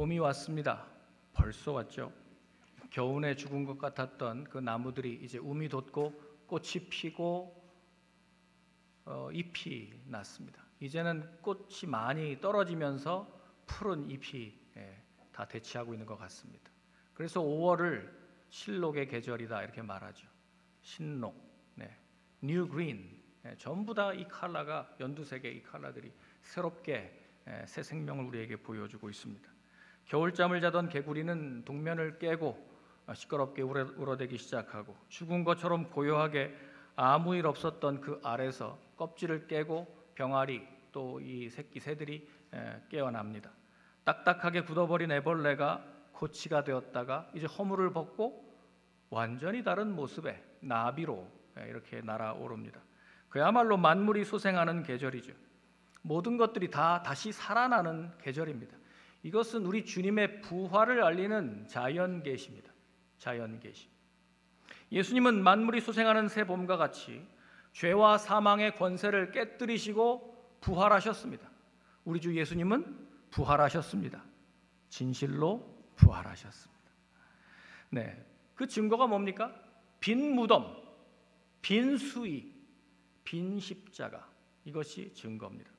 봄이 왔습니다. 벌써 왔죠. 겨우내 죽은 것 같았던 그 나무들이 이제 움이 돋고 꽃이 피고 잎이 났습니다. 이제는 꽃이 많이 떨어지면서 푸른 잎이 다 대치하고 있는 것 같습니다. 그래서 5월을 신록의 계절이다 이렇게 말하죠. 신록, 뉴 그린, 전부 다 이 컬러가 연두색의 이 컬러들이 새롭게 새 생명을 우리에게 보여주고 있습니다. 겨울잠을 자던 개구리는 동면을 깨고 시끄럽게 울어대기 시작하고 죽은 것처럼 고요하게 아무 일 없었던 그 알에서 껍질을 깨고 병아리 또 이 새끼 새들이 깨어납니다. 딱딱하게 굳어버린 애벌레가 고치가 되었다가 이제 허물을 벗고 완전히 다른 모습의 나비로 이렇게 날아오릅니다. 그야말로 만물이 소생하는 계절이죠. 모든 것들이 다 다시 살아나는 계절입니다. 이것은 우리 주님의 부활을 알리는 자연계시입니다. 자연계시. 예수님은 만물이 소생하는 새 봄과 같이 죄와 사망의 권세를 깨뜨리시고 부활하셨습니다. 우리 주 예수님은 부활하셨습니다. 진실로 부활하셨습니다. 그 증거가 뭡니까? 빈 무덤, 빈 수의, 빈 십자가, 이것이 증거입니다.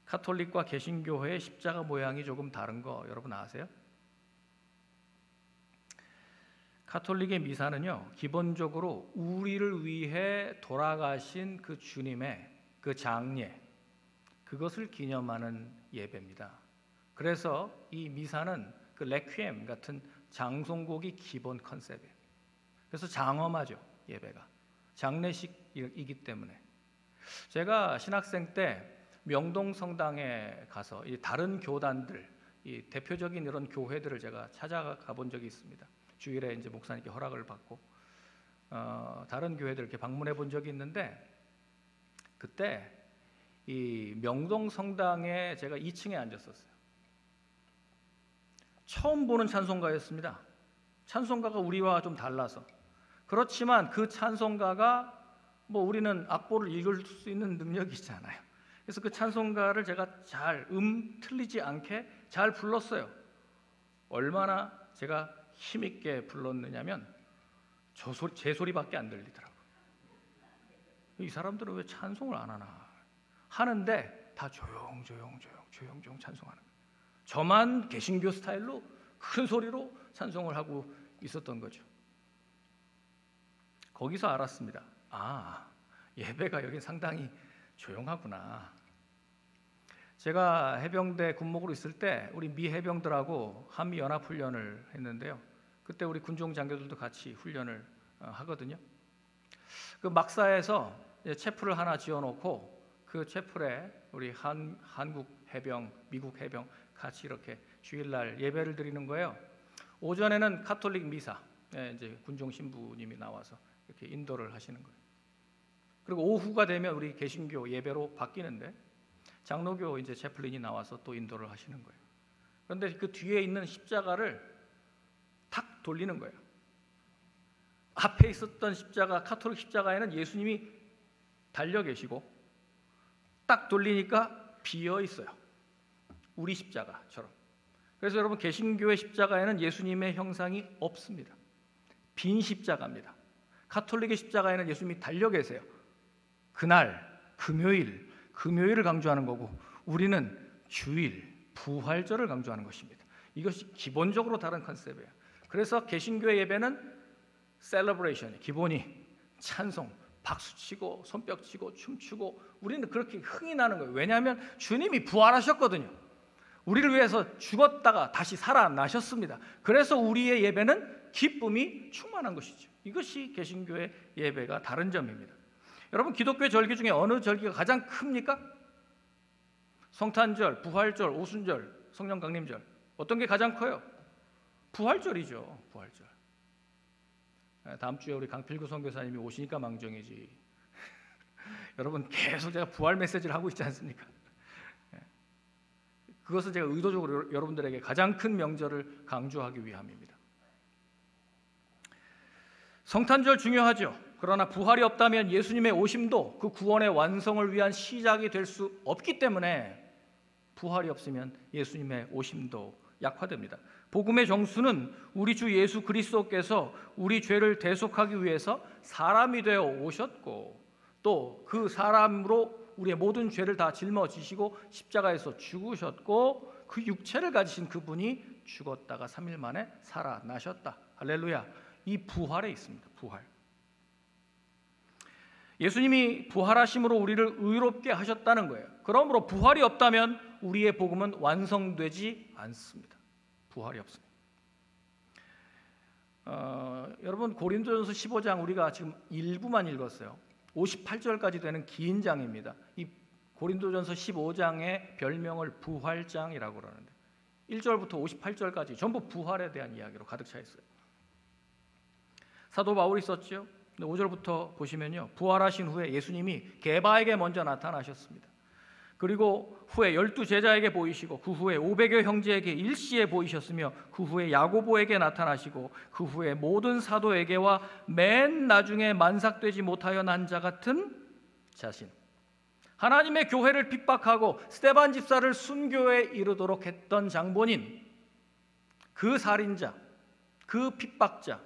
카톨릭과 개신교회의 십자가 모양이 조금 다른 거 여러분 아세요? 카톨릭의 미사는요, 기본적으로 우리를 위해 돌아가신 그 주님의 그 장례, 그것을 기념하는 예배입니다. 그래서 이 미사는 그 레퀴엠 같은 장송곡이 기본 컨셉이에요. 그래서 장엄하죠, 예배가. 장례식이기 때문에. 제가 신학생 때 명동 성당에 가서 이 다른 교단들, 이 대표적인 이런 교회들을 제가 찾아가 본 적이 있습니다. 주일에 이제 목사님께 허락을 받고 다른 교회들 이렇게 방문해 본 적이 있는데, 그때 이 명동 성당에 제가 2층에 앉았었어요. 처음 보는 찬송가였습니다. 찬송가가 우리와 좀 달라서. 그렇지만 그 찬송가가 우리는 악보를 읽을 수 있는 능력이 있잖아요. 그래서 그 찬송가를 제가 잘 틀리지 않게 잘 불렀어요. 얼마나 제가 힘있게 불렀느냐면 제 소리밖에 안 들리더라고요. 이 사람들은 왜 찬송을 안 하나 하는데 다 조용 찬송하는 거예요. 저만 개신교 스타일로 큰 소리로 찬송을 하고 있었던 거죠. 거기서 알았습니다. 예배가 여기 상당히 조용하구나. 제가 해병대 군목으로 있을 때 우리 미 해병들하고 한미 연합 훈련을 했는데요. 그때 우리 군종 장교들도 같이 훈련을 하거든요. 그 막사에서 채플을 하나 지어놓고 그 채플에 우리 한국 해병, 미국 해병 같이 이렇게 주일날 예배를 드리는 거예요. 오전에는 카톨릭 미사, 이제 군종 신부님이 나와서 이렇게 인도를 하시는 거예요. 그리고 오후가 되면 우리 개신교 예배로 바뀌는데 장로교 이제 채플린이 나와서 또 인도를 하시는 거예요. 그런데 그 뒤에 있는 십자가를 탁 돌리는 거예요. 앞에 있었던 십자가, 카톨릭 십자가에는 예수님이 달려 계시고 딱 돌리니까 비어 있어요. 우리 십자가처럼. 그래서 여러분 개신교의 십자가에는 예수님의 형상이 없습니다. 빈 십자가입니다. 카톨릭의 십자가에는 예수님이 달려 계세요. 그날 금요일을 강조하는 거고 우리는 주일, 부활절을 강조하는 것입니다. 이것이 기본적으로 다른 컨셉이에요. 그래서 개신교의 예배는 셀러브레이션, 기본이 찬송, 박수치고 손뼉치고 춤추고 우리는 그렇게 흥이 나는 거예요. 왜냐하면 주님이 부활하셨거든요. 우리를 위해서 죽었다가 다시 살아나셨습니다. 그래서 우리의 예배는 기쁨이 충만한 것이죠. 이것이 개신교의 예배가 다른 점입니다. 여러분 기독교의 절기 중에 어느 절기가 가장 큽니까? 성탄절, 부활절, 오순절, 성령 강림절, 어떤 게 가장 커요? 부활절이죠. 부활절. 다음 주에 우리 강필구 선교사님이 오시니까 망정이지. 여러분 계속 제가 부활 메시지를 하고 있지 않습니까? 그것은 제가 의도적으로 여러분들에게 가장 큰 명절을 강조하기 위함입니다. 성탄절 중요하죠. 그러나 부활이 없다면 예수님의 오심도 그 구원의 완성을 위한 시작이 될 수 없기 때문에 부활이 없으면 예수님의 오심도 약화됩니다. 복음의 정수는 우리 주 예수 그리스도께서 우리 죄를 대속하기 위해서 사람이 되어 오셨고, 또 그 사람으로 우리의 모든 죄를 다 짊어지시고 십자가에서 죽으셨고, 그 육체를 가지신 그분이 죽었다가 3일 만에 살아나셨다. 할렐루야. 이 부활에 있습니다. 부활. 예수님이 부활하심으로 우리를 의롭게 하셨다는 거예요. 그러므로 부활이 없다면 우리의 복음은 완성되지 않습니다. 부활이 없습니다. 여러분, 고린도전서 15장 우리가 지금 일부만 읽었어요. 58절까지 되는 긴 장입니다. 이 고린도전서 15장의 별명을 부활장이라고 그러는데 1절부터 58절까지 전부 부활에 대한 이야기로 가득 차 있어요. 사도 바울이 썼죠. 5절부터 보시면요, 부활하신 후에 예수님이 게바에게 먼저 나타나셨습니다. 그리고 후에 12제자에게 보이시고, 그 후에 500여 형제에게 일시에 보이셨으며, 그 후에 야고보에게 나타나시고, 그 후에 모든 사도에게와 맨 나중에 만삭되지 못하여 난 자 같은 자신, 하나님의 교회를 핍박하고 스데반 집사를 순교에 이르도록 했던 장본인, 그 살인자, 그 핍박자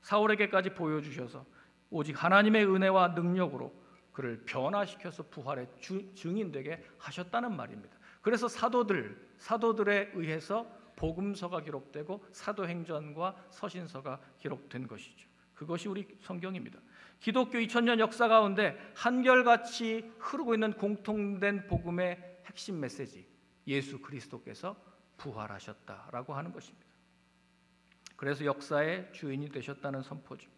사울에게까지 보여주셔서 오직 하나님의 은혜와 능력으로 그를 변화시켜서 부활의 증인되게 하셨다는 말입니다. 그래서 사도들에 의해서 복음서가 기록되고 사도행전과 서신서가 기록된 것이죠. 그것이 우리 성경입니다. 기독교 2000년 역사 가운데 한결같이 흐르고 있는 공통된 복음의 핵심 메시지, 예수 그리스도께서 부활하셨다라고 하는 것입니다. 그래서 역사의 주인이 되셨다는 선포죠.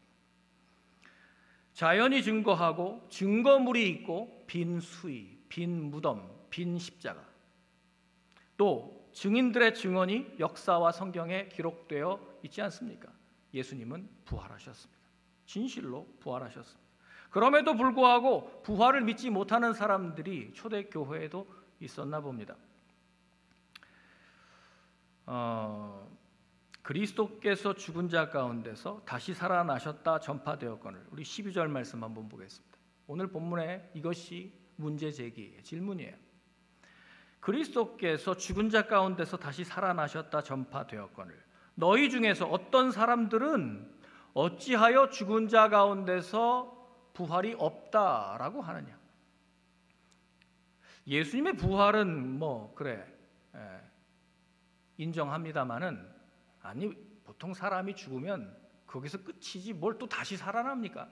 자연이 증거하고 증거물이 있고 빈 수의, 빈 무덤, 빈 십자가, 또 증인들의 증언이 역사와 성경에 기록되어 있지 않습니까? 예수님은 부활하셨습니다. 진실로 부활하셨습니다. 그럼에도 불구하고 부활을 믿지 못하는 사람들이 초대교회에도 있었나 봅니다. 그리스도께서 죽은 자 가운데서 다시 살아나셨다 전파되었거늘. 우리 12절 말씀 한번 보겠습니다. 오늘 본문에 이것이 문제 제기예요. 질문이에요. 그리스도께서 죽은 자 가운데서 다시 살아나셨다 전파되었거늘 너희 중에서 어떤 사람들은 어찌하여 죽은 자 가운데서 부활이 없다라고 하느냐. 예수님의 부활은 인정합니다마는, 아니, 보통 사람이 죽으면 거기서 끝이지 뭘 또 다시 살아납니까?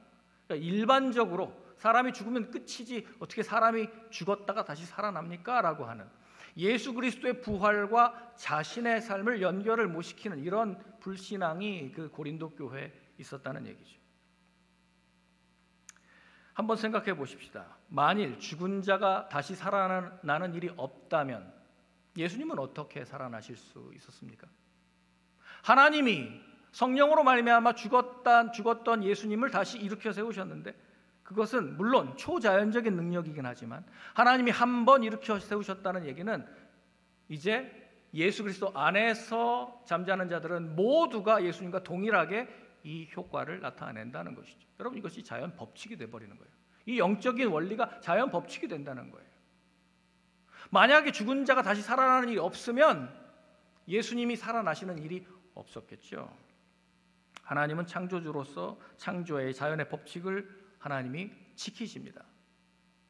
그러니까 일반적으로 사람이 죽으면 끝이지 어떻게 사람이 죽었다가 다시 살아납니까? 라고 하는, 예수 그리스도의 부활과 자신의 삶을 연결을 못 시키는 이런 불신앙이 그 고린도 교회에 있었다는 얘기죠. 한번 생각해 보십시다. 만일 죽은 자가 다시 살아나는 일이 없다면 예수님은 어떻게 살아나실 수 있었습니까? 하나님이 성령으로 말미암아 죽었던 예수님을 다시 일으켜 세우셨는데, 그것은 물론 초자연적인 능력이긴 하지만 하나님이 한 번 일으켜 세우셨다는 얘기는 이제 예수 그리스도 안에서 잠자는 자들은 모두가 예수님과 동일하게 이 효과를 나타낸다는 것이죠. 여러분, 이것이 자연 법칙이 돼버리는 거예요. 이 영적인 원리가 자연 법칙이 된다는 거예요. 만약에 죽은 자가 다시 살아나는 일이 없으면 예수님이 살아나시는 일이 없었겠죠. 하나님은 창조주로서 창조의 자연의 법칙을 하나님이 지키십니다.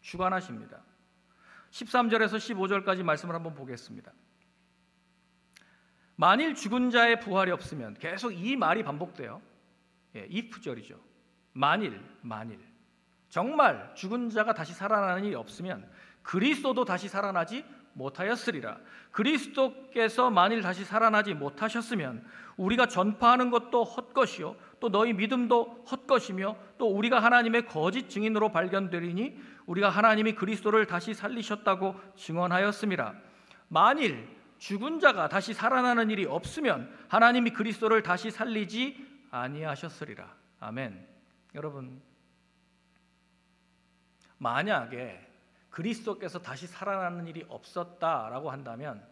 주관하십니다. 13절에서 15절까지 말씀을 한번 보겠습니다. 만일 죽은 자의 부활이 없으면, 계속 이 말이 반복돼요. if절이죠. 만일 정말 죽은 자가 다시 살아나는 일이 없으면 그리스도도 다시 살아나지 못하였으리라. 그리스도께서 만일 다시 살아나지 못하셨으면 우리가 전파하는 것도 헛것이요 또 너희 믿음도 헛것이며 또 우리가 하나님의 거짓 증인으로 발견되리니 우리가 하나님이 그리스도를 다시 살리셨다고 증언하였음이라. 만일 죽은 자가 다시 살아나는 일이 없으면 하나님이 그리스도를 다시 살리지 아니하셨으리라. 아멘. 여러분, 만약에 그리스도께서 다시 살아나는 일이 없었다라고 한다면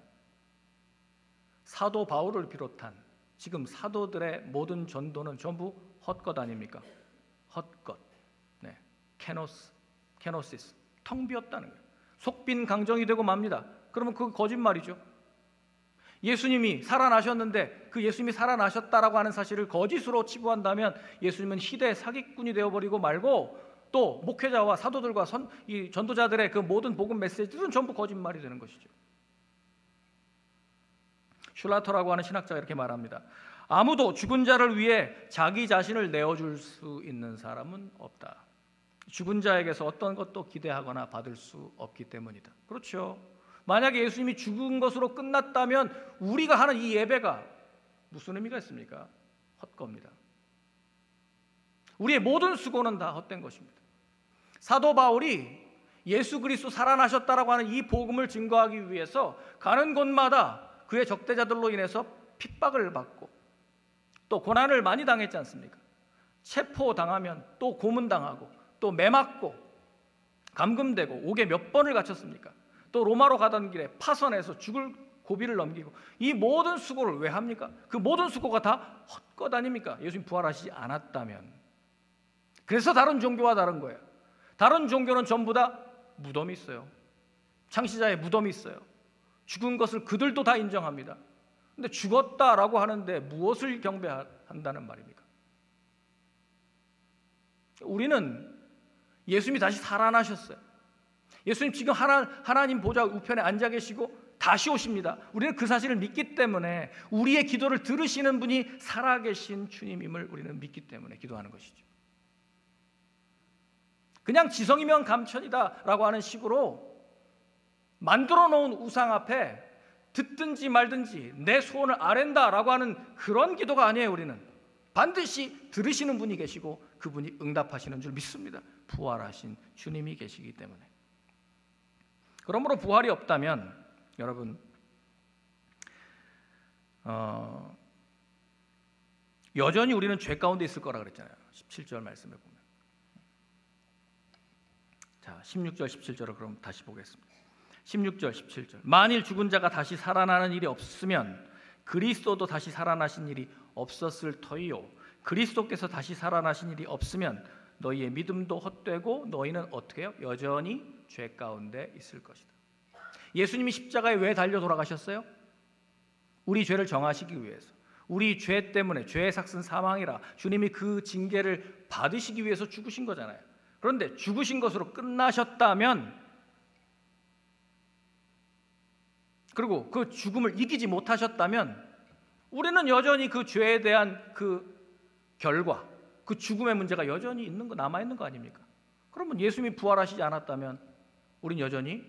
사도 바울을 비롯한 지금 사도들의 모든 전도는 전부 헛것 아닙니까? 헛것. 케노시스. 텅 비었다는 거예요. 속빈 강정이 되고 맙니다. 그러면 그거 거짓말이죠. 예수님이 살아나셨는데 그 예수님이 살아나셨다라고 하는 사실을 거짓으로 치부한다면 예수님은 희대 사기꾼이 되어버리고 말고 또 목회자와 사도들과 이 전도자들의 그 모든 복음 메시지들은 전부 거짓말이 되는 것이죠. 슐라터라고 하는 신학자가 이렇게 말합니다. 아무도 죽은 자를 위해 자기 자신을 내어줄 수 있는 사람은 없다. 죽은 자에게서 어떤 것도 기대하거나 받을 수 없기 때문이다. 그렇죠. 만약에 예수님이 죽은 것으로 끝났다면 우리가 하는 이 예배가 무슨 의미가 있습니까? 헛겁니다. 우리의 모든 수고는 다 헛된 것입니다. 사도 바울이 예수 그리스도 살아나셨다라고 하는 이 복음을 증거하기 위해서 가는 곳마다 그의 적대자들로 인해서 핍박을 받고 또 고난을 많이 당했지 않습니까? 체포당하면 또 고문당하고 또 매맞고 감금되고 옥에 몇 번을 갇혔습니까? 또 로마로 가던 길에 파선해서 죽을 고비를 넘기고 이 모든 수고를 왜 합니까? 그 모든 수고가 다 헛것 아닙니까? 예수님 부활하시지 않았다면. 그래서 다른 종교와 다른 거예요. 다른 종교는 전부 다 무덤이 있어요. 창시자의 무덤이 있어요. 죽은 것을 그들도 다 인정합니다. 근데 죽었다라고 하는데 무엇을 경배한다는 말입니까? 우리는 예수님이 다시 살아나셨어요. 예수님 지금 하나님 보좌 우편에 앉아 계시고 다시 오십니다. 우리는 그 사실을 믿기 때문에 우리의 기도를 들으시는 분이 살아계신 주님임을 우리는 믿기 때문에 기도하는 것이죠. 그냥 지성이면 감천이다라고 하는 식으로 만들어 놓은 우상 앞에 듣든지 말든지 내 소원을 아랜다라고 하는 그런 기도가 아니에요. 우리는 반드시 들으시는 분이 계시고 그분이 응답하시는 줄 믿습니다. 부활하신 주님이 계시기 때문에. 그러므로 부활이 없다면 여러분 여전히 우리는 죄 가운데 있을 거라 그랬잖아요. 17절 말씀에 보면. 자, 16절 17절을 그럼 다시 보겠습니다. 16절 17절. 만일 죽은 자가 다시 살아나는 일이 없으면 그리스도도 다시 살아나신 일이 없었을 터이요. 그리스도께서 다시 살아나신 일이 없으면 너희의 믿음도 헛되고 너희는 어떻게 해요? 여전히 죄 가운데 있을 것이다. 예수님이 십자가에 왜 달려 돌아가셨어요? 우리 죄를 정하시기 위해서. 우리 죄 때문에 죄의 삭은 사망이라 주님이 그 징계를 받으시기 위해서 죽으신 거잖아요. 그런데 죽으신 것으로 끝나셨다면 그리고 그 죽음을 이기지 못하셨다면 우리는 여전히 그 죄에 대한 그 결과, 그 죽음의 문제가 여전히 있는 거 남아있는 거 아닙니까? 그러면 예수님이 부활하시지 않았다면 우린 여전히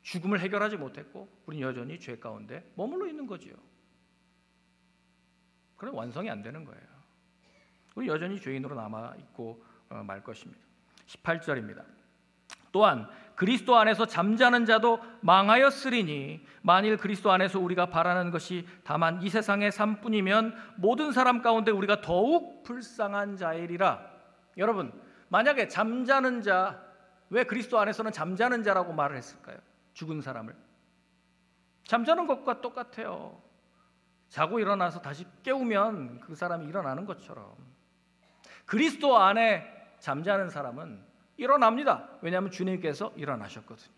죽음을 해결하지 못했고 우린 여전히 죄 가운데 머물러 있는 거지요. 그럼 완성이 안 되는 거예요. 우리 여전히 죄인으로 남아있고 말 것입니다. 18절입니다. 또한 그리스도 안에서 잠자는 자도 망하였으리니 만일 그리스도 안에서 우리가 바라는 것이 다만 이 세상의 삶뿐이면 모든 사람 가운데 우리가 더욱 불쌍한 자이리라. 여러분, 만약에 잠자는 자, 왜 그리스도 안에서는 잠자는 자라고 말을 했을까요? 죽은 사람을. 잠자는 것과 똑같아요. 자고 일어나서 다시 깨우면 그 사람이 일어나는 것처럼 그리스도 안에 잠자는 사람은 일어납니다. 왜냐하면 주님께서 일어나셨거든요.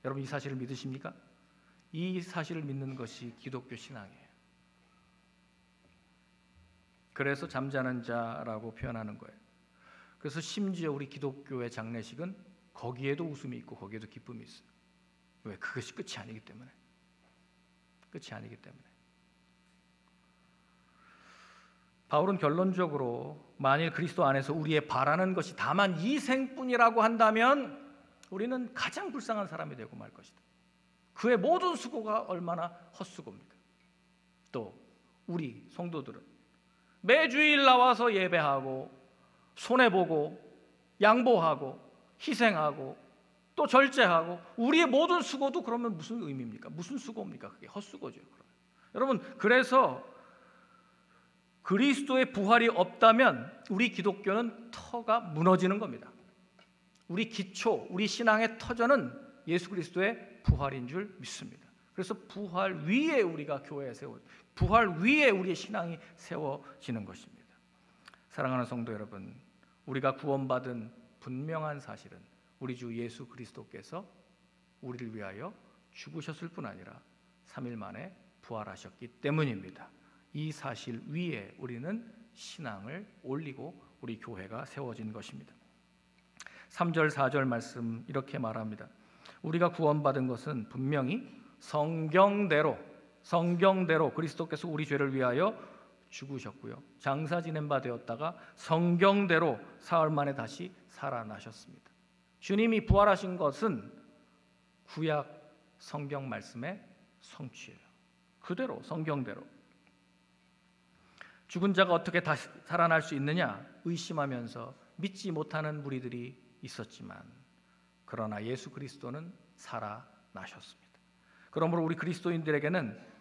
여러분 이 사실을 믿으십니까? 이 사실을 믿는 것이 기독교 신앙이에요. 그래서 잠자는 자라고 표현하는 거예요. 그래서 심지어 우리 기독교의 장례식은 거기에도 웃음이 있고 거기에도 기쁨이 있어요. 왜? 그것이 끝이 아니기 때문에. 끝이 아니기 때문에. 바울은 결론적으로 만일 그리스도 안에서 우리의 바라는 것이 다만 이 생뿐이라고 한다면 우리는 가장 불쌍한 사람이 되고 말 것이다. 그의 모든 수고가 얼마나 헛수고입니까? 또 우리 성도들은 매주일 나와서 예배하고 손해보고 양보하고 희생하고 또 절제하고 우리의 모든 수고도 그러면 무슨 의미입니까? 무슨 수고입니까? 그게 헛수고죠. 여러분 그래서 그리스도의 부활이 없다면 우리 기독교는 터가 무너지는 겁니다. 우리 기초, 우리 신앙의 터전은 예수 그리스도의 부활인 줄 믿습니다. 그래서 부활 위에 우리가 교회에 부활 위에 우리의 신앙이 세워지는 것입니다. 사랑하는 성도 여러분, 우리가 구원받은 분명한 사실은 우리 주 예수 그리스도께서 우리를 위하여 죽으셨을 뿐 아니라 3일 만에 부활하셨기 때문입니다. 이 사실 위에 우리는 신앙을 올리고 우리 교회가 세워진 것입니다. 3절 4절 말씀 이렇게 말합니다. 우리가 구원받은 것은 분명히 성경대로 그리스도께서 우리 죄를 위하여 죽으셨고요, 장사 지낸 바 되었다가 성경대로 사흘 만에 다시 살아나셨습니다. 주님이 부활하신 것은 구약 성경 말씀의 성취예요. 그대로 성경대로. 죽은 자가 어떻게 다시 살아날 수 있느냐 의심하면서 믿지 못하는 무리들이 있었지만, 그러나 예수 그리스도는 살아나셨습니다. 그러므로 우리 그리스도인들에게는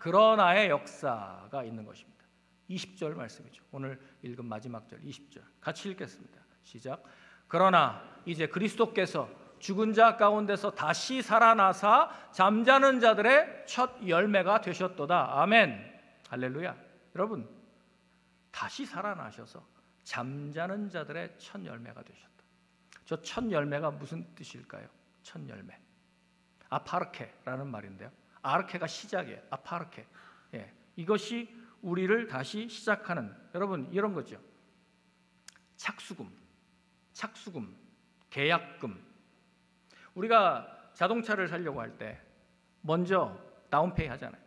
그러나의 역사가 있는 것입니다. 20절 말씀이죠. 오늘 읽은 마지막 절 20절 같이 읽겠습니다. 시작. 그러나 이제 그리스도께서 죽은 자 가운데서 다시 살아나사 잠자는 자들의 첫 열매가 되셨도다. 아멘. 할렐루야. 여러분, 다시 살아나셔서 잠자는 자들의 첫 열매가 되셨다. 저 첫 열매가 무슨 뜻일까요? 첫 열매, 아파르케라는 말인데요, 아르케가 시작이에요. 아파르케. 예, 이것이 우리를 다시 시작하는, 여러분 이런 거죠. 착수금, 계약금. 우리가 자동차를 사려고 할 때 먼저 다운페이 하잖아요.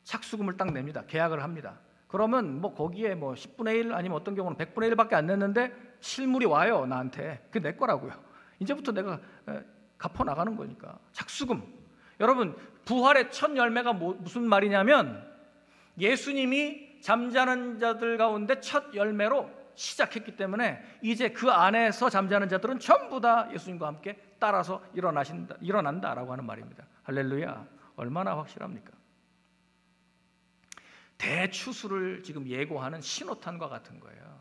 착수금을 딱 냅니다. 계약을 합니다. 그러면 뭐 거기에 뭐 10분의 1 아니면 어떤 경우는 100분의 1밖에 안 냈는데 실물이 와요. 나한테. 그게 내 거라고요. 이제부터 내가 갚아 나가는 거니까. 착수금. 여러분, 부활의 첫 열매가 무슨 말이냐면 예수님이 잠자는 자들 가운데 첫 열매로 시작했기 때문에 이제 그 안에서 잠자는 자들은 전부 다 예수님과 함께 따라서 일어난다라고 하는 말입니다. 할렐루야. 얼마나 확실합니까? 대추수를 지금 예고하는 신호탄과 같은 거예요.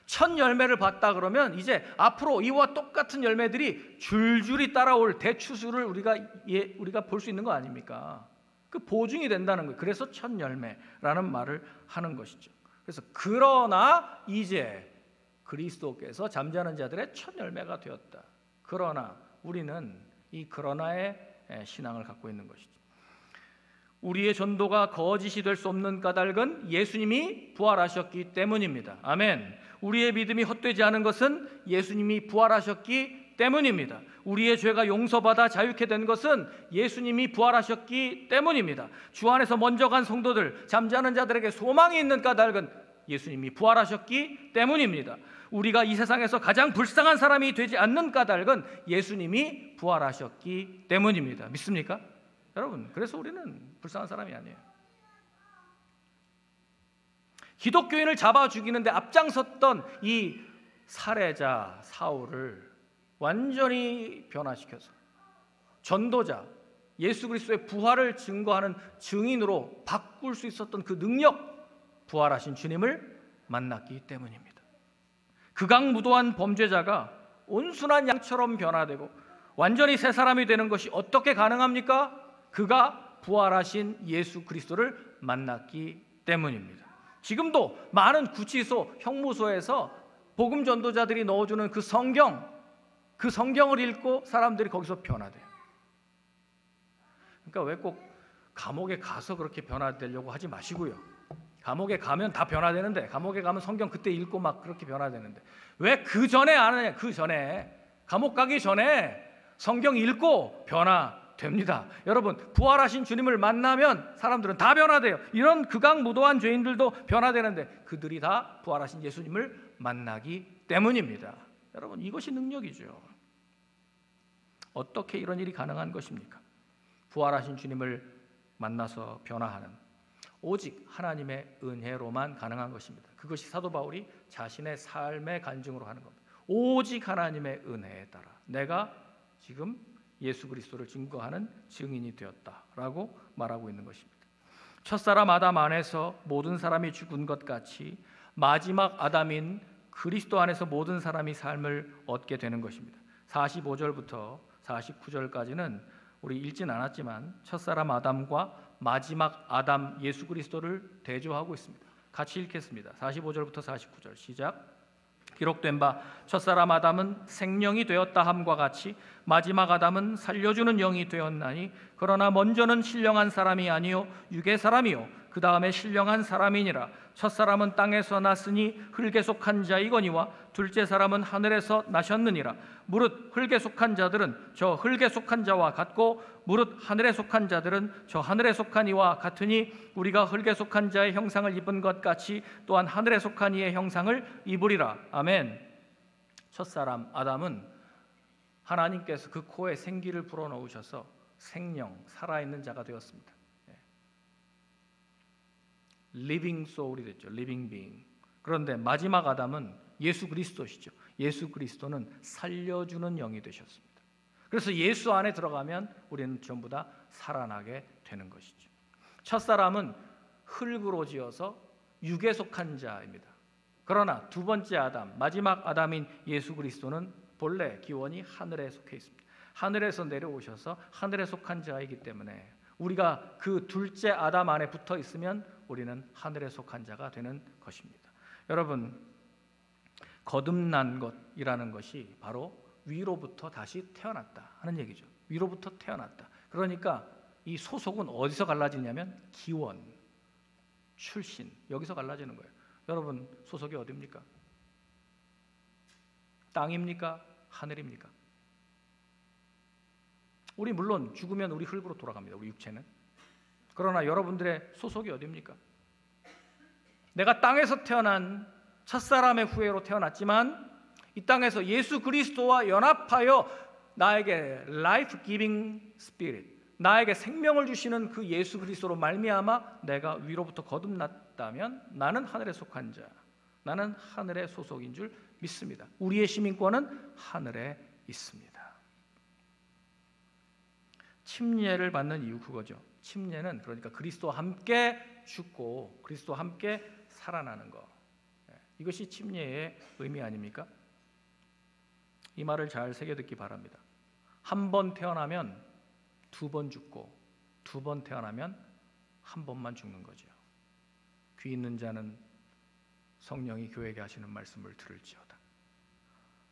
첫 열매를 봤다 그러면 이제 앞으로 이와 똑같은 열매들이 줄줄이 따라올 대추수를 우리가 볼 수 있는 거 아닙니까? 그 보증이 된다는 거예요. 그래서 첫 열매라는 말을 하는 것이죠. 그래서 그러나 이제 그리스도께서 잠자는 자들의 첫 열매가 되었다. 그러나 우리는 이 그러나의 신앙을 갖고 있는 것이죠. 우리의 전도가 거짓이 될 수 없는 까닭은 예수님이 부활하셨기 때문입니다. 아멘. 우리의 믿음이 헛되지 않은 것은 예수님이 부활하셨기 때문입니다. 우리의 죄가 용서받아 자유케 된 것은 예수님이 부활하셨기 때문입니다. 주 안에서 먼저 간 성도들, 잠자는 자들에게 소망이 있는 까닭은 예수님이 부활하셨기 때문입니다. 우리가 이 세상에서 가장 불쌍한 사람이 되지 않는 까닭은 예수님이 부활하셨기 때문입니다. 믿습니까? 여러분, 그래서 우리는 불쌍한 사람이 아니에요. 기독교인을 잡아 죽이는데 앞장섰던 이 살해자 사울을 완전히 변화시켜서 전도자, 예수 그리스도의 부활을 증거하는 증인으로 바꿀 수 있었던 그 능력, 부활하신 주님을 만났기 때문입니다. 극악무도한 범죄자가 온순한 양처럼 변화되고 완전히 새 사람이 되는 것이 어떻게 가능합니까? 그가 부활하신 예수 그리스도를 만났기 때문입니다. 지금도 많은 구치소, 형무소에서 복음 전도자들이 넣어주는 그 성경을 읽고 사람들이 거기서 변화돼요. 그러니까 왜 꼭 감옥에 가서 그렇게 변화되려고 하지 마시고요. 감옥에 가면 다 변화되는데, 감옥에 가면 성경 그때 읽고 막 그렇게 변화되는데 왜 그 전에 안 하냐? 그 전에, 감옥 가기 전에 성경 읽고 변화됩니다. 여러분, 부활하신 주님을 만나면 사람들은 다 변화돼요. 이런 극악무도한 죄인들도 변화되는데 그들이 다 부활하신 예수님을 만나기 때문입니다. 여러분, 이것이 능력이죠. 어떻게 이런 일이 가능한 것입니까? 부활하신 주님을 만나서 변화하는 오직 하나님의 은혜로만 가능한 것입니다. 그것이 사도 바울이 자신의 삶의 간증으로 하는 겁니다. 오직 하나님의 은혜에 따라 내가 지금 예수 그리스도를 증거하는 증인이 되었다라고 말하고 있는 것입니다. 첫사람 아담 안에서 모든 사람이 죽은 것 같이 마지막 아담인 그리스도 안에서 모든 사람이 삶을 얻게 되는 것입니다. 45절부터 49절까지는 우리 읽진 않았지만 첫사람 아담과 마지막 아담 예수 그리스도를 대조하고 있습니다. 같이 읽겠습니다. 45절부터 49절 시작. 기록된 바 첫사람 아담은 생령이 되었다 함과 같이 마지막 아담은 살려주는 영이 되었나니 그러나 먼저는 신령한 사람이 아니요 육의 사람이요 그 다음에 신령한 사람이니라. 첫사람은 땅에서 났으니 흙에 속한 자이거니와 둘째 사람은 하늘에서 나셨느니라. 무릇 흙에 속한 자들은 저 흙에 속한 자와 같고 무릇 하늘에 속한 자들은 저 하늘에 속한 이와 같으니 우리가 흙에 속한 자의 형상을 입은 것 같이 또한 하늘에 속한 이의 형상을 입으리라. 아멘. 첫사람 아담은 하나님께서 그 코에 생기를 불어넣으셔서 생령, 살아있는 자가 되었습니다. 리빙 소울이 됐죠. 리빙 비잉. 그런데 마지막 아담은 예수 그리스도시죠. 예수 그리스도는 살려주는 영이 되셨습니다. 그래서 예수 안에 들어가면 우리는 전부 다 살아나게 되는 것이죠. 첫사람은 흙으로 지어서 육에 속한 자입니다. 그러나 두 번째 아담, 마지막 아담인 예수 그리스도는 본래 기원이 하늘에 속해 있습니다. 하늘에서 내려오셔서 하늘에 속한 자이기 때문에 우리가 그 둘째 아담 안에 붙어 있으면 우리는 하늘에 속한 자가 되는 것입니다. 여러분, 거듭난 것이라는 것이 바로 위로부터 다시 태어났다 하는 얘기죠. 위로부터 태어났다. 그러니까 이 소속은 어디서 갈라지냐면 기원, 출신, 여기서 갈라지는 거예요. 여러분, 소속이 어디입니까? 땅입니까? 하늘입니까? 우리 물론 죽으면 우리 흙으로 돌아갑니다. 우리 육체는. 그러나 여러분들의 소속이 어디입니까? 내가 땅에서 태어난 첫사람의 후예로 태어났지만 이 땅에서 예수 그리스도와 연합하여 나에게 life giving spirit, 나에게 생명을 주시는 그 예수 그리스도로 말미암아 내가 위로부터 거듭났다면 나는 하늘에 속한 자, 나는 하늘의 소속인 줄 믿습니다. 우리의 시민권은 하늘에 있습니다. 침례를 받는 이유 그거죠. 침례는 그러니까 그리스도와 함께 죽고 그리스도와 함께 살아나는 것. 이것이 침례의 의미 아닙니까? 이 말을 잘 새겨듣기 바랍니다. 한 번 태어나면 두 번 죽고 두 번 태어나면 한 번만 죽는 거죠. 귀 있는 자는 성령이 교회에게 하시는 말씀을 들을지어다.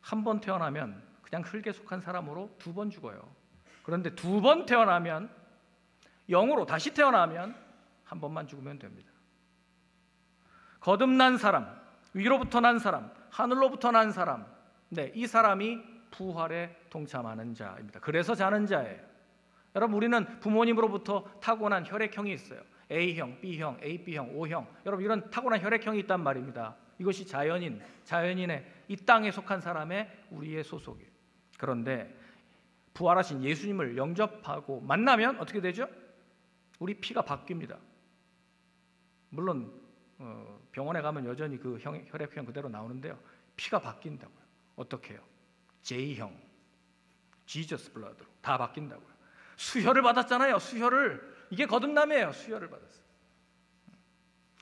한 번 태어나면 그냥 흙에 속한 사람으로 두 번 죽어요. 그런데 두 번 태어나면 영으로 다시 태어나면 한 번만 죽으면 됩니다. 거듭난 사람, 위로부터 난 사람, 하늘로부터 난 사람, 이 사람이 부활에 동참하는 자입니다. 그래서 자는 자예요. 여러분, 우리는 부모님으로부터 타고난 혈액형이 있어요. A형, B형, AB형, O형. 여러분, 이런 타고난 혈액형이 있단 말입니다. 이것이 자연인의 이 땅에 속한 사람의 우리의 소속이에요. 그런데 부활하신 예수님을 영접하고 만나면 어떻게 되죠? 우리 피가 바뀝니다. 물론 병원에 가면 여전히 그 혈액형 그대로 나오는데요. 피가 바뀐다고요. 어떻게 해요? J형, 지저스 블러드로 다 바뀐다고요. 수혈을 받았잖아요. 수혈을. 이게 거듭남이에요. 수혈을 받았어요.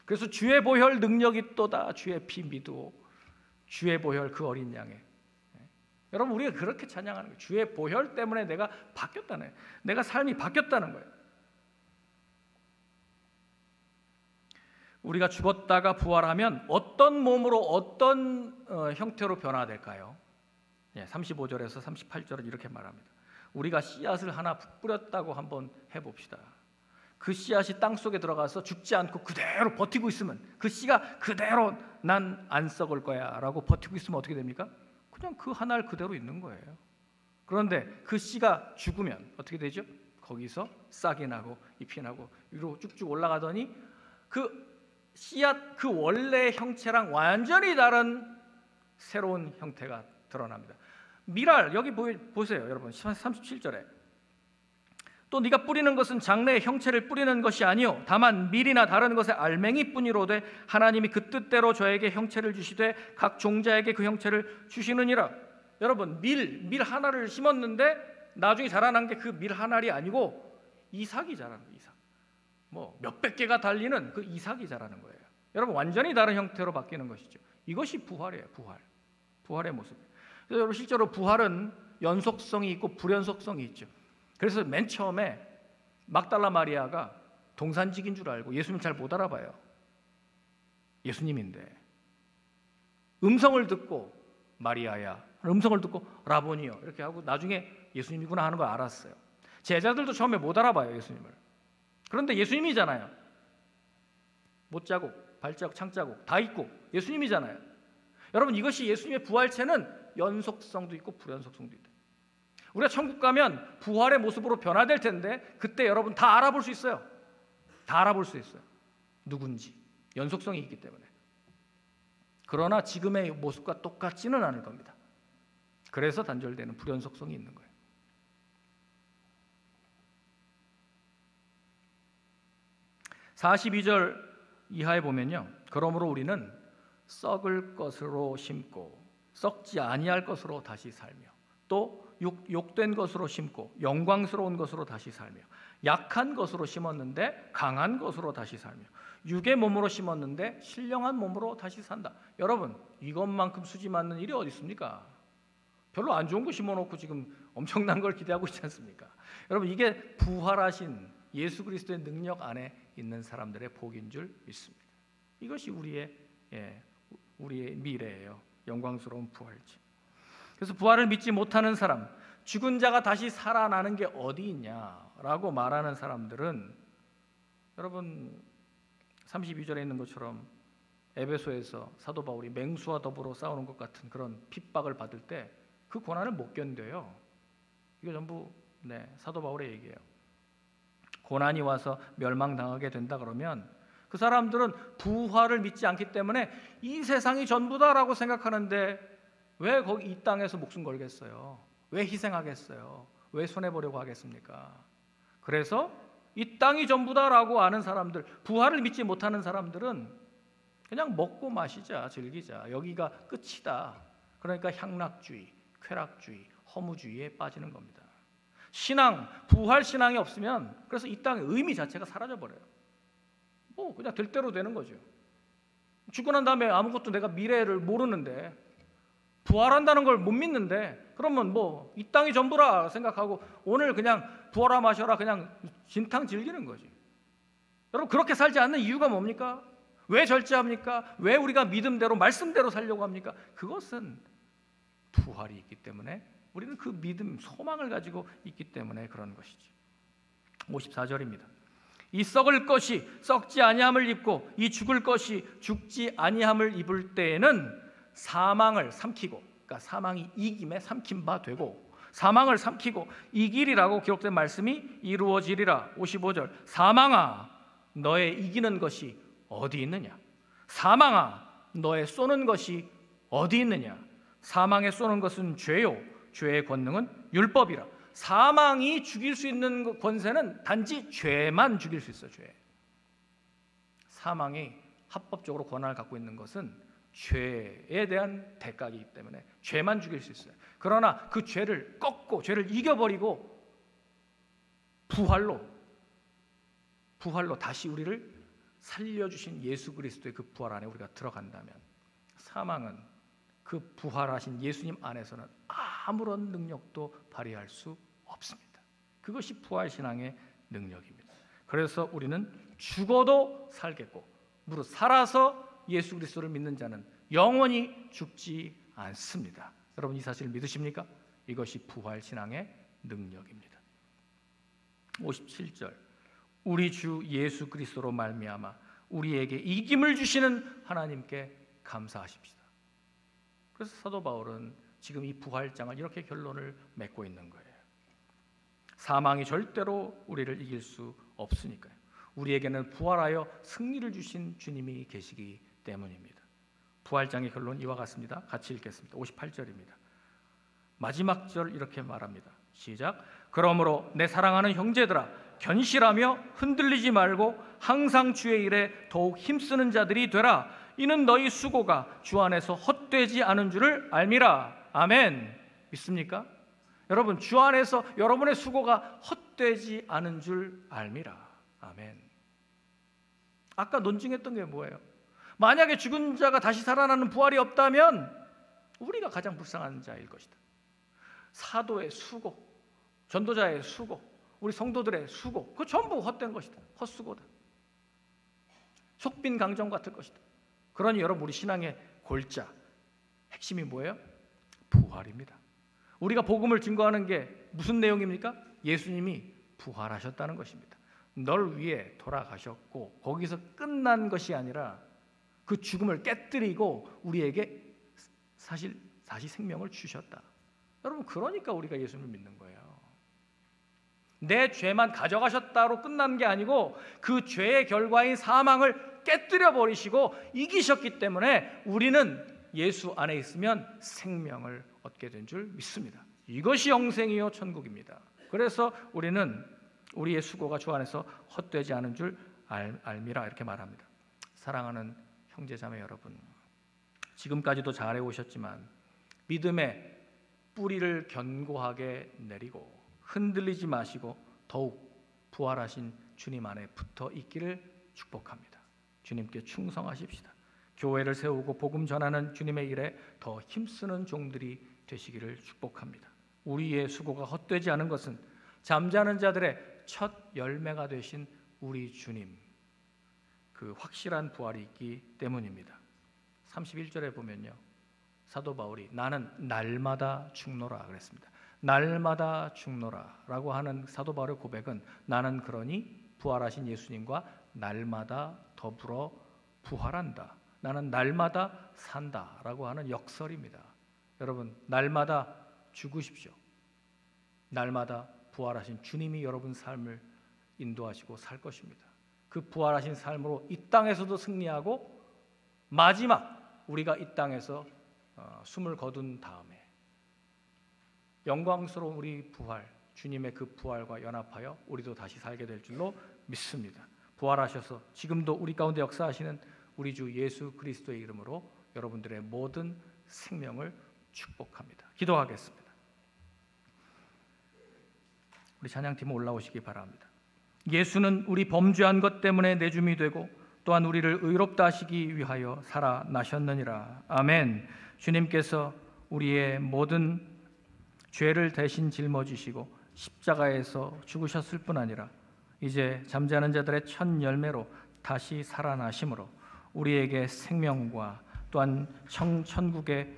그래서 주의 보혈 능력이 또다 주의 피 믿고 주의 보혈 그 어린 양의. 여러분, 우리가 그렇게 찬양하는 거예요. 주의 보혈 때문에 내가 바뀌었다는 거예요. 내가 삶이 바뀌었다는 거예요. 우리가 죽었다가 부활하면 어떤 몸으로 어떤 형태로 변화될까요? 35절에서 38절은 이렇게 말합니다. 우리가 씨앗을 하나 뿌렸다고 한번 해봅시다. 그 씨앗이 땅속에 들어가서 죽지 않고 그대로 버티고 있으면, 그 씨가 그대로 난 안 썩을 거야 라고 버티고 있으면 어떻게 됩니까? 그냥 그 하나를 그대로 있는 거예요. 그런데 그 씨가 죽으면 어떻게 되죠? 거기서 싹이 나고 잎이 나고 위로 쭉쭉 올라가더니 그 씨앗 그 원래의 형체랑 완전히 다른 새로운 형태가 드러납니다. 미랄, 여기 보세요 여러분. 37절에 또 네가 뿌리는 것은 장래의 형체를 뿌리는 것이 아니요 다만 밀이나 다른 것의 알맹이뿐이로되 하나님이 그 뜻대로 저에게 형체를 주시되 각 종자에게 그 형체를 주시느니라. 여러분, 밀 하나를 심었는데 나중에 자라난 게 그 밀 하나이 아니고 이삭이 자라는 거예요. 이삭. 뭐 몇백 개가 달리는 그 이삭이 자라는 거예요. 여러분, 완전히 다른 형태로 바뀌는 것이죠. 이것이 부활이에요. 부활의 모습. 그래서 여러분, 실제로 부활은 연속성이 있고 불연속성이 있죠. 그래서 맨 처음에 막달라 마리아가 동산직인 줄 알고 예수님 잘 못 알아봐요. 예수님인데 음성을 듣고 마리아야, 음성을 듣고 라보니요 이렇게 하고 나중에 예수님이구나 하는 걸 알았어요. 제자들도 처음에 못 알아봐요, 예수님을. 그런데 예수님이잖아요. 못자국, 발자국, 창자국 다 있고 예수님이잖아요. 여러분, 이것이 예수님의 부활체는 연속성도 있고 불연속성도 있다. 우리가 천국 가면 부활의 모습으로 변화될 텐데 그때 여러분 다 알아볼 수 있어요. 다 알아볼 수 있어요. 누군지. 연속성이 있기 때문에. 그러나 지금의 모습과 똑같지는 않을 겁니다. 그래서 단절되는 불연속성이 있는 거예요. (42절) 이하에 보면요, 그러므로 우리는 썩을 것으로 심고 썩지 아니할 것으로 다시 살며 또 욕된 것으로 심고 영광스러운 것으로 다시 살며 약한 것으로 심었는데 강한 것으로 다시 살며 육의 몸으로 심었는데 신령한 몸으로 다시 산다. 여러분, 이것만큼 수지 맞는 일이 어디 있습니까? 별로 안 좋은 거 심어놓고 지금 엄청난 걸 기대하고 있지 않습니까? 여러분, 이게 부활하신 예수 그리스도의 능력 안에 있는 사람들의 복인 줄 믿습니다. 이것이 우리의 미래예요. 영광스러운 부활지. 그래서 부활을 믿지 못하는 사람, 죽은 자가 다시 살아나는 게 어디 있냐라고 말하는 사람들은 여러분 32절에 있는 것처럼 에베소에서 사도 바울이 맹수와 더불어 싸우는 것 같은 그런 핍박을 받을 때 그 고난을 못 견뎌요. 이거 전부 사도 바울의 얘기예요. 고난이 와서 멸망당하게 된다 그러면 그 사람들은 부활을 믿지 않기 때문에 이 세상이 전부다라고 생각하는데 왜 거기 이 땅에서 목숨 걸겠어요? 왜 희생하겠어요? 왜 손해보려고 하겠습니까? 그래서 이 땅이 전부다라고 아는 사람들, 부활을 믿지 못하는 사람들은 그냥 먹고 마시자, 즐기자, 여기가 끝이다. 그러니까 향락주의, 쾌락주의, 허무주의에 빠지는 겁니다. 신앙, 부활 신앙이 없으면 그래서 이 땅의 의미 자체가 사라져버려요. 그냥 될 대로 되는 거죠. 죽고 난 다음에 아무것도 내가 미래를 모르는데 부활한다는 걸 못 믿는데 그러면 이 땅이 전부라 생각하고 오늘 그냥 부어라 마셔라 그냥 진탕 즐기는 거지. 여러분, 그렇게 살지 않는 이유가 뭡니까? 왜 절제합니까? 왜 우리가 믿음대로 말씀대로 살려고 합니까? 그것은 부활이 있기 때문에 우리는 그 믿음, 소망을 가지고 있기 때문에 그런 것이지. 54절입니다. 이 썩을 것이 썩지 아니함을 입고 이 죽을 것이 죽지 아니함을 입을 때에는 사망을 삼키고, 그러니까 사망이 이김에 삼킨 바 되고 사망을 삼키고 이기리라고 기록된 말씀이 이루어지리라. 55절. 사망아, 너의 이기는 것이 어디 있느냐? 사망아, 너의 쏘는 것이 어디 있느냐? 사망에 쏘는 것은 죄요, 죄의 권능은 율법이라. 사망이 죽일 수 있는 권세는 단지 죄만 죽일 수 있어요. 죄. 사망이 합법적으로 권한을 갖고 있는 것은 죄에 대한 대가이기 때문에 죄만 죽일 수 있어요. 그러나 그 죄를 꺾고 죄를 이겨버리고 부활로 다시 우리를 살려주신 예수 그리스도의 그 부활 안에 우리가 들어간다면 사망은 그 부활하신 예수님 안에서는 아무런 능력도 발휘할 수 없습니다. 그것이 부활신앙의 능력입니다. 그래서 우리는 죽어도 살겠고 무릇 살아서 예수 그리스도를 믿는 자는 영원히 죽지 않습니다. 여러분, 이 사실을 믿으십니까? 이것이 부활신앙의 능력입니다. 57절. 우리 주 예수 그리스도로 말미암아 우리에게 이김을 주시는 하나님께 감사하십시다. 그래서 사도 바울은 지금 이 부활장을 이렇게 결론을 맺고 있는 거예요. 사망이 절대로 우리를 이길 수 없으니까요. 우리에게는 부활하여 승리를 주신 주님이 계시기 때문입니다. 부활장의 결론 이와 같습니다. 같이 읽겠습니다. 58절입니다. 마지막 절 이렇게 말합니다. 시작. 그러므로 내 사랑하는 형제들아, 견실하며 흔들리지 말고 항상 주의 일에 더욱 힘쓰는 자들이 되라. 이는 너희 수고가 주 안에서 헛되지 않은 줄을 알미라. 아멘. 믿습니까? 여러분, 주 안에서 여러분의 수고가 헛되지 않은 줄 알미라. 아멘. 아까 논증했던 게 뭐예요? 만약에 죽은 자가 다시 살아나는 부활이 없다면 우리가 가장 불쌍한 자일 것이다. 사도의 수고, 전도자의 수고, 우리 성도들의 수고, 그 전부 헛된 것이다. 헛수고다. 속빈 강정 같을 것이다. 그러니 여러분, 우리 신앙의 골자, 핵심이 뭐예요? 부활입니다. 우리가 복음을 증거하는 게 무슨 내용입니까? 예수님이 부활하셨다는 것입니다. 널 위해 돌아가셨고 거기서 끝난 것이 아니라 그 죽음을 깨뜨리고 우리에게 사실 다시 생명을 주셨다. 여러분, 그러니까 우리가 예수님을 믿는 거예요. 내 죄만 가져가셨다로 끝난 게 아니고 그 죄의 결과인 사망을 깨뜨려 버리시고 이기셨기 때문에 우리는 예수 안에 있으면 생명을 얻게 된 줄 믿습니다. 이것이 영생이요 천국입니다. 그래서 우리는 우리의 수고가 주 안에서 헛되지 않은 줄 알미라 이렇게 말합니다. 사랑하는 형제자매 여러분, 지금까지도 잘해 오셨지만 믿음의 뿌리를 견고하게 내리고 흔들리지 마시고 더욱 부활하신 주님 안에 붙어 있기를 축복합니다. 주님께 충성하십시다. 교회를 세우고 복음 전하는 주님의 일에 더 힘쓰는 종들이 되시기를 축복합니다. 우리의 수고가 헛되지 않은 것은 잠자는 자들의 첫 열매가 되신 우리 주님, 그 확실한 부활이 있기 때문입니다. 31절에 보면요, 사도 바울이 나는 날마다 죽노라 그랬습니다. 날마다 죽노라 라고 하는 사도 바울의 고백은 나는 그러니 부활하신 예수님과 날마다 더불어 부활한다, 나는 날마다 산다 라고 하는 역설입니다. 여러분, 날마다 죽으십시오. 날마다 부활하신 주님이 여러분 삶을 인도하시고 살 것입니다. 그 부활하신 삶으로 이 땅에서도 승리하고 마지막 우리가 이 땅에서 숨을 거둔 다음에 영광스러운 우리 부활, 주님의 그 부활과 연합하여 우리도 다시 살게 될 줄로 믿습니다. 부활하셔서 지금도 우리 가운데 역사하시는 우리 주 예수 그리스도의 이름으로 여러분들의 모든 생명을 축복합니다. 기도하겠습니다. 우리 찬양팀 올라오시기 바랍니다. 예수는 우리 범죄한 것 때문에 내줌이 되고 또한 우리를 의롭다 하시기 위하여 살아나셨느니라. 아멘. 주님께서 우리의 모든 죄를 대신 짊어지시고 십자가에서 죽으셨을 뿐 아니라 이제 잠자는 자들의 첫 열매로 다시 살아나심으로 우리에게 생명과 또한 천국의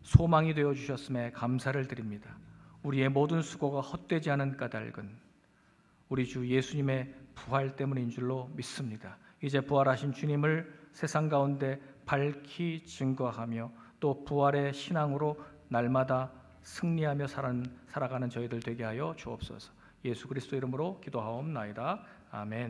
소망이 되어 주셨음에 감사를 드립니다. 우리의 모든 수고가 헛되지 않은 까닭은 우리 주 예수님의 부활 때문인 줄로 믿습니다. 이제 부활하신 주님을 세상 가운데 밝히 증거하며 또 부활의 신앙으로 날마다 승리하며 살아가는 저희들 되게 하여 주옵소서. 예수 그리스도 이름으로 기도하옵나이다. 아멘.